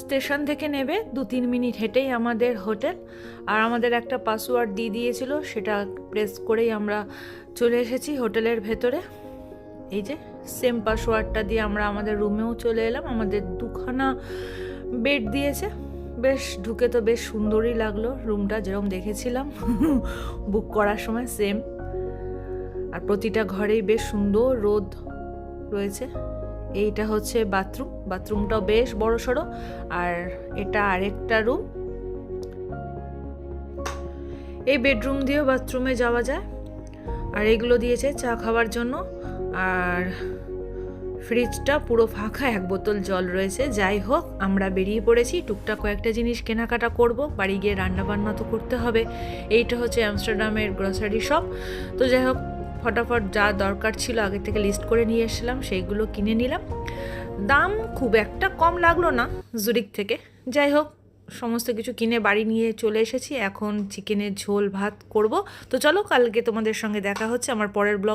Station থেকে নেবে 2-3 minute হেঁটেই আমাদের হোটেল। আর আমাদের একটা পাসওয়ার্ড দিয়ে দিয়েছিল, সেটা প্রেস করেই আমরা চলে এসেছি হোটেলের ভেতরে। এই যে সেম পাসওয়ার্ডটা দিয়ে আমরা আমাদের রুমেও চলে এলাম। আমাদের 2খানা বেড দিয়েছে, বেশ ঢুকে তো বেশ সুন্দরই লাগলো রুমটা, যেরকম দেখেছিলাম বুক করার সময় সেম। আর প্রতিটা ঘরেই বেশ সুন্দর রোদ রয়েছে। এইটা হচ্ছে বাথরুমটাও বেশ বড় সড়ো। আর এটা আরেকটা রুম। এই বেডরুম দিয়েও বাথরুমে যাওয়া যায়। আর এগুলো দিয়েছে চা খাওয়ার জন্য। আর ফ্রিজটা পুরো ফাঁকা, 1 বোতল জল রয়েছে। যাই হোক, আমরা বেরিয়ে পড়েছি। টুকটাক কয়েকটা জিনিস কেনাকাটা করব, বাড়ি গিয়ে রান্নাবান্না তো করতে হবে। এইটা হচ্ছে আমস্টারডামের গ্রসারি শপ। তো যাই হোক, ফটাফট যা দরকার ছিল আগে থেকে লিস্ট করে নিয়ে এসেছিলাম, সেইগুলো কিনে নিলাম। দাম খুব একটা কম লাগলো না জুরিক থেকে। যাই হোক, সমস্ত কিছু কিনে বাড়ি নিয়ে চলে এসেছি। এখন চিকেনের ঝোল ভাত করব। তো চলো, কালকে তোমাদের সঙ্গে দেখা হচ্ছে আমার পরের ব্লগ।